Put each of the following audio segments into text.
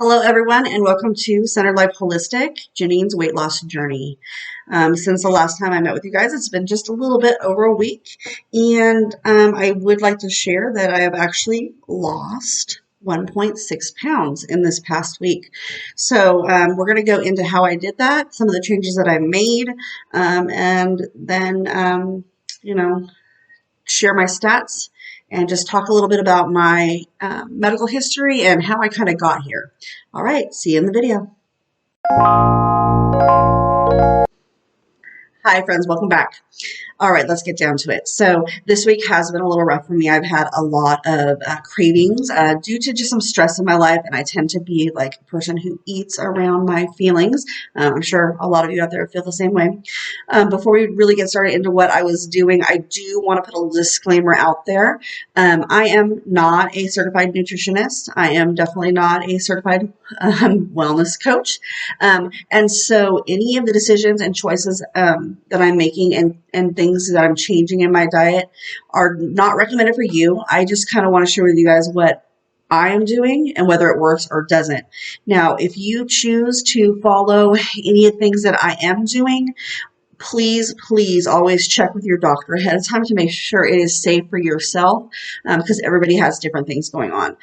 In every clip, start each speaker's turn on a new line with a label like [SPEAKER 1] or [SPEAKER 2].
[SPEAKER 1] Hello, everyone, and welcome to Centered Life Holistic, Janine's weight loss journey. Since the last time I met with you guys, it's been just a little bit over a week, and I would like to share that I have actually lost 1.6 pounds in this past week. So we're going to go into how I did that, some of the changes that I made, and then, share my stats and just talk a little bit about my medical history and how I kind of got here. All right, see you in the video. Hi, friends. Welcome back. All right, let's get down to it. So this week has been a little rough for me. I've had a lot of cravings due to just some stress in my life, and I tend to be like a person who eats around my feelings. I'm sure a lot of you out there feel the same way. Before we really get started into what I was doing, I do want to put a disclaimer out there. I am not a certified nutritionist. I am definitely not a certified wellness coach. And so any of the decisions and choices that I'm making and things that I'm changing in my diet are not recommended for you. I just kind of want to share with you guys what I am doing and whether it works or doesn't. Now, if you choose to follow any of the things that I am doing, please always check with your doctor ahead of time to make sure it is safe for yourself because everybody has different things going on.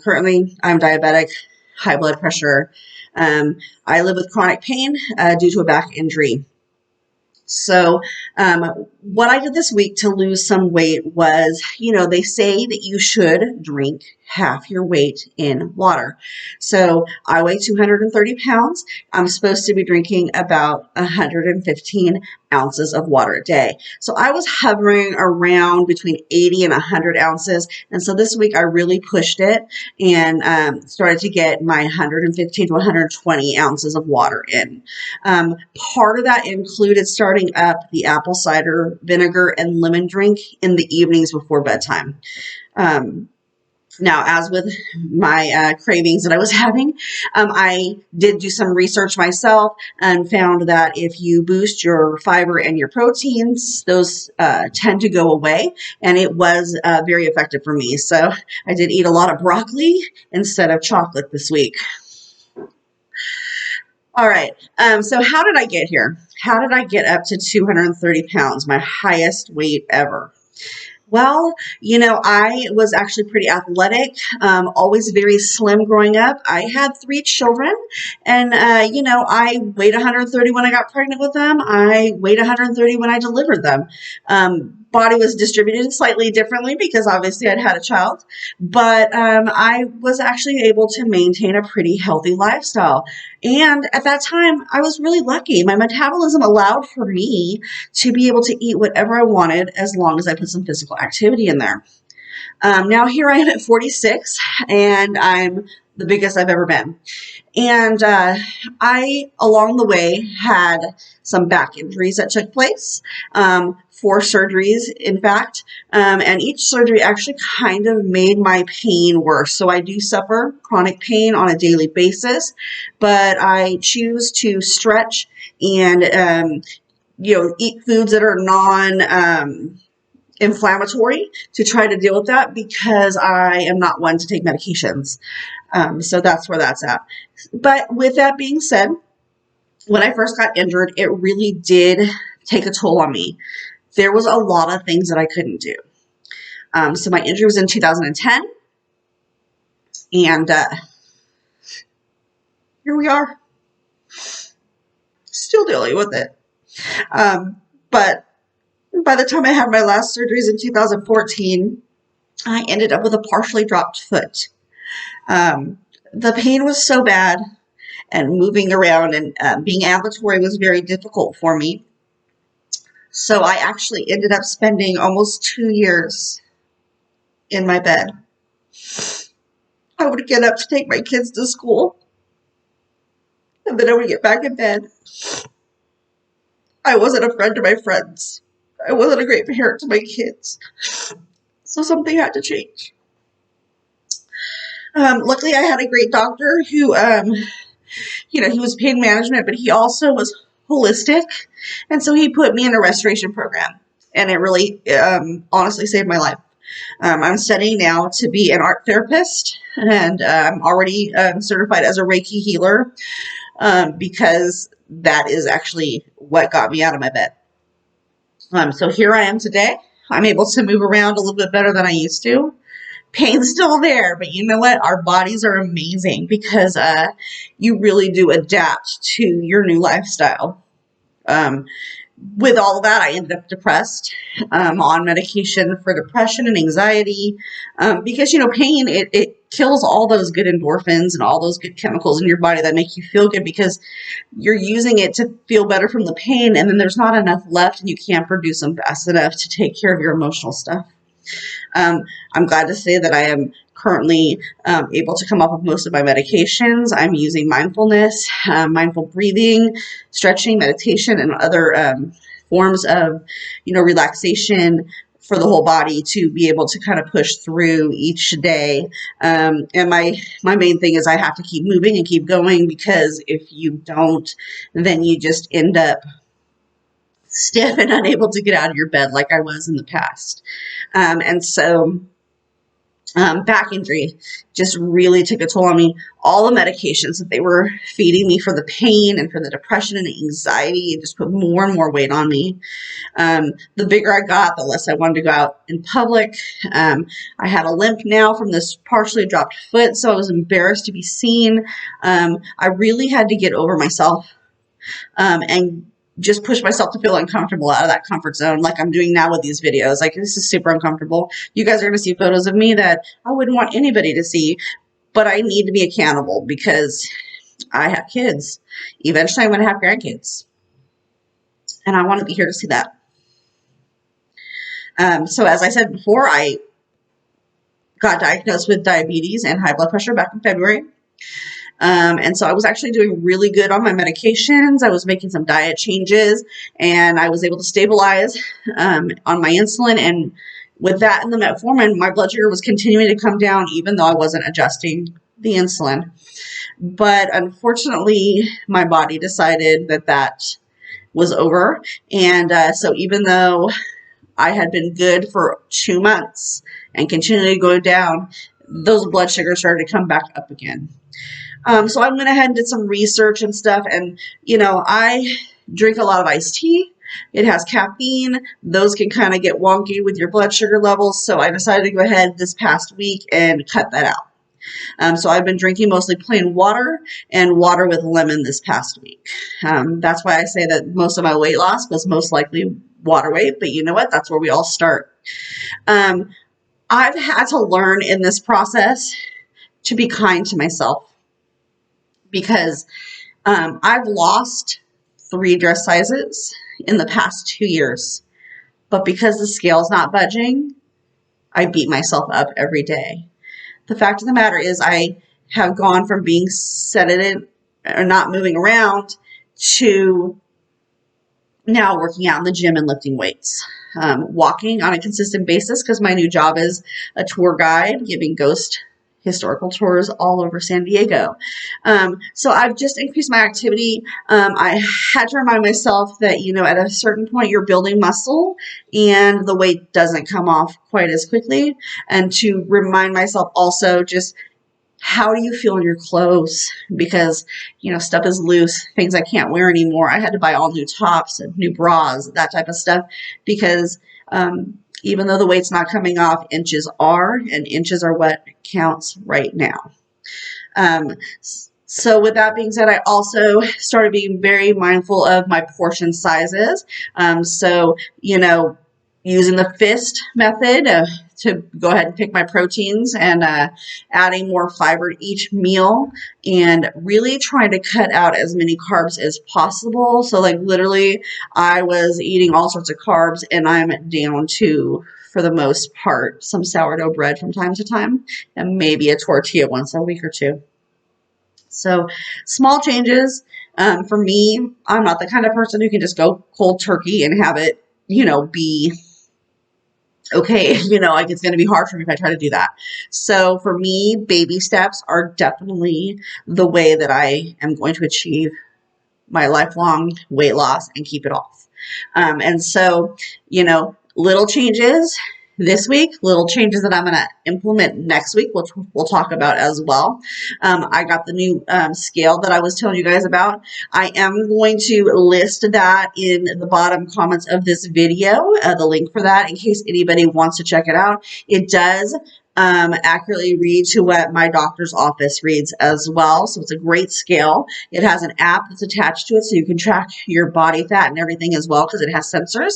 [SPEAKER 1] Currently, I'm diabetic, high blood pressure. I live with chronic pain due to a back injury. So what I did this week to lose some weight was, they say that you should drink half your weight in water. So I weigh 230 pounds. I'm supposed to be drinking about 115 ounces of water a day. So I was hovering around between 80 and 100 ounces. And so this week I really pushed it and started to get my 115 to 120 ounces of water in. Part of that included starting up the apple cider vinegar and lemon drink in the evenings before bedtime. Now, as with my cravings that I was having, I did do some research myself and found that if you boost your fiber and your proteins, those tend to go away, and it was very effective for me. So I did eat a lot of broccoli instead of chocolate this week. All right, so how did I get here? How did I get up to 230 pounds, my highest weight ever? Well, I was actually pretty athletic, always very slim growing up. I had 3 children, and, I weighed 130 when I got pregnant with them. I weighed 130 when I delivered them. Body was distributed slightly differently because obviously I'd had a child, but I was actually able to maintain a pretty healthy lifestyle. And at that time, I was really lucky. My metabolism allowed for me to be able to eat whatever I wanted as long as I put some physical activity in there. Now here I am at 46, and I'm the biggest I've ever been. And I, along the way, had some back injuries that took place, 4 surgeries, in fact, and each surgery actually kind of made my pain worse. So I do suffer chronic pain on a daily basis, but I choose to stretch and, eat foods that are non-inflammatory to try to deal with that because I am not one to take medications. So that's where that's at. But with that being said, when I first got injured, it really did take a toll on me. There was a lot of things that I couldn't do. So my injury was in 2010, and here we are, still dealing with it. But by the time I had my last surgeries in 2014, I ended up with a partially dropped foot. The pain was so bad, and moving around and being ambulatory was very difficult for me. So I actually ended up spending almost 2 years in my bed. I would get up to take my kids to school, and then I would get back in bed. I wasn't a friend to my friends. I wasn't a great parent to my kids. So something had to change. Luckily, I had a great doctor who, he was pain management, but he also was holistic. And so he put me in a restoration program. And it really, honestly saved my life. I'm studying now to be an art therapist, and I'm already certified as a Reiki healer, because that is actually what got me out of my bed. So here I am today. I'm able to move around a little bit better than I used to. Pain's still there, but you know what? Our bodies are amazing because you really do adapt to your new lifestyle. Um, with all of that, I ended up depressed, on medication for depression and anxiety, because, pain, it kills all those good endorphins and all those good chemicals in your body that make you feel good because you're using it to feel better from the pain, and then there's not enough left and you can't produce them fast enough to take care of your emotional stuff. I'm glad to say that I am currently able to come off of most of my medications. I'm using mindfulness, mindful breathing, stretching, meditation, and other forms of, relaxation for the whole body to be able to kind of push through each day. And my main thing is I have to keep moving and keep going, because if you don't, then you just end up stiff and unable to get out of your bed like I was in the past. And so back injury just really took a toll on me. All the medications that they were feeding me for the pain and for the depression and anxiety, it just put more and more weight on me. The bigger I got, the less I wanted to go out in public. I had a limp now from this partially dropped foot, so I was embarrassed to be seen. I really had to get over myself, and just push myself to feel uncomfortable out of that comfort zone, like I'm doing now with these videos. Like, this is super uncomfortable. You guys are going to see photos of me that I wouldn't want anybody to see, but I need to be accountable because I have kids. Eventually, I'm going to have grandkids, and I want to be here to see that. So as I said before, I got diagnosed with diabetes and high blood pressure back in February. And so I was actually doing really good on my medications. I was making some diet changes, and I was able to stabilize on my insulin. And with that and the metformin, my blood sugar was continuing to come down, even though I wasn't adjusting the insulin. But unfortunately, my body decided that that was over. And so even though I had been good for 2 months and continually go down, those blood sugars started to come back up again. So I went ahead and did some research and stuff, and, I drink a lot of iced tea. It has caffeine. Those can kind of get wonky with your blood sugar levels, so I decided to go ahead this past week and cut that out. So I've been drinking mostly plain water and water with lemon this past week. That's why I say that most of my weight loss was most likely water weight, but you know what? That's where we all start. I've had to learn in this process to be kind to myself, because I've lost 3 dress sizes in the past 2 years. But because the scale's not budging, I beat myself up every day. The fact of the matter is I have gone from being sedated or not moving around to now working out in the gym and lifting weights. Walking on a consistent basis, because my new job is a tour guide, giving ghost historical tours all over San Diego. So I've just increased my activity. I had to remind myself that, at a certain point you're building muscle and the weight doesn't come off quite as quickly. And to remind myself also just, how do you feel in your clothes? Because, stuff is loose, things I can't wear anymore. I had to buy all new tops and new bras, that type of stuff, because even though the weight's not coming off, inches are, and inches are what counts right now. So with that being said, I also started being very mindful of my portion sizes. So, using the fist method to go ahead and pick my proteins, and adding more fiber to each meal, and really trying to cut out as many carbs as possible. So like literally I was eating all sorts of carbs, and I'm down to, for the most part, some sourdough bread from time to time, and maybe a tortilla once a week or two. So small changes. For me, I'm not the kind of person who can just go cold turkey and have it, be okay, like it's going to be hard for me if I try to do that. So for me, baby steps are definitely the way that I am going to achieve my lifelong weight loss and keep it off. And so, little changes this week, little changes that I'm going to implement next week, which we'll talk about as well. I got the new scale that I was telling you guys about. I am going to list that in the bottom comments of this video, the link for that, in case anybody wants to check it out. It does accurately read to what my doctor's office reads as well. So it's a great scale. It has an app that's attached to it, so you can track your body fat and everything as well, because it has sensors.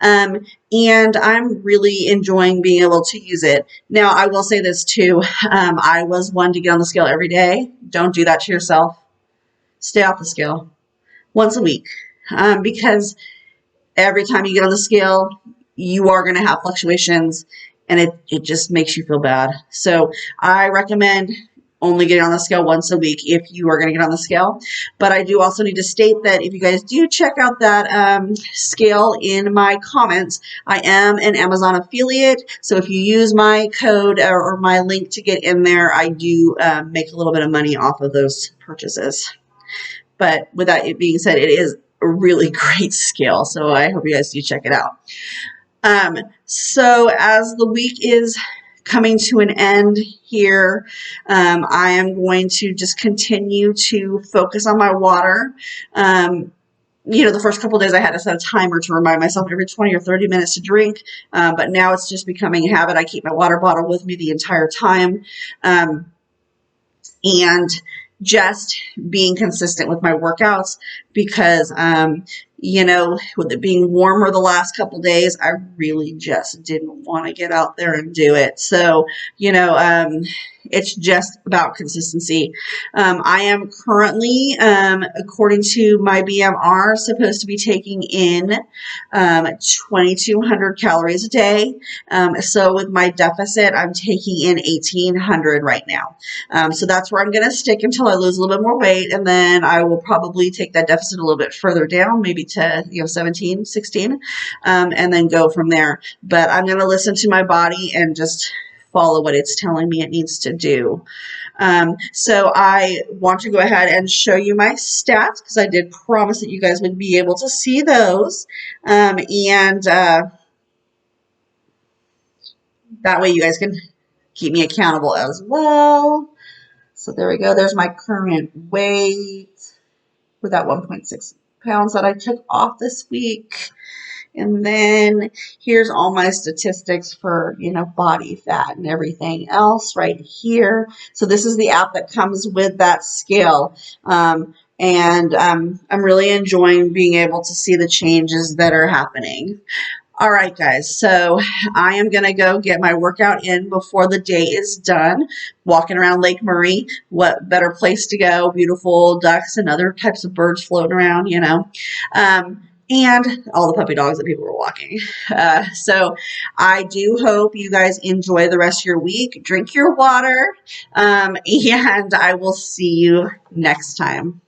[SPEAKER 1] And I'm really enjoying being able to use it. Now, I will say this too. I was one to get on the scale every day. Don't do that to yourself. Stay off the scale once a week, because every time you get on the scale, you are going to have fluctuations, and it just makes you feel bad. So I recommend only getting on the scale once a week if you are going to get on the scale. But I do also need to state that if you guys do check out that scale in my comments, I am an Amazon affiliate. So if you use my code or my link to get in there, I do make a little bit of money off of those purchases. But with that being said, it is a really great scale. So I hope you guys do check it out. So as the week is coming to an end here, I am going to just continue to focus on my water. The first couple of days I had to set a timer to remind myself every 20 or 30 minutes to drink, but now it's just becoming a habit. I keep my water bottle with me the entire time, and just being consistent with my workouts, because with it being warmer the last couple days, I really just didn't want to get out there and do it. So it's just about consistency. I am currently, according to my BMR, supposed to be taking in 2,200 calories a day. So with my deficit, I'm taking in 1,800 right now. So that's where I'm going to stick until I lose a little bit more weight, and then I will probably take that deficit a little bit further down, maybe to 17, 16, and then go from there. But I'm going to listen to my body and just follow what it's telling me it needs to do. So I want to go ahead and show you my stats, because I did promise that you guys would be able to see those. And that way you guys can keep me accountable as well. So there we go. There's my current weight with that 1.6 pounds that I took off this week. And then here's all my statistics for, body fat and everything else right here. So this is the app that comes with that scale. And I'm really enjoying being able to see the changes that are happening. All right, guys, so I am going to go get my workout in before the day is done. Walking around Lake Murray, what better place to go? Beautiful ducks and other types of birds floating around, and all the puppy dogs that people were walking. So I do hope you guys enjoy the rest of your week. Drink your water, and I will see you next time.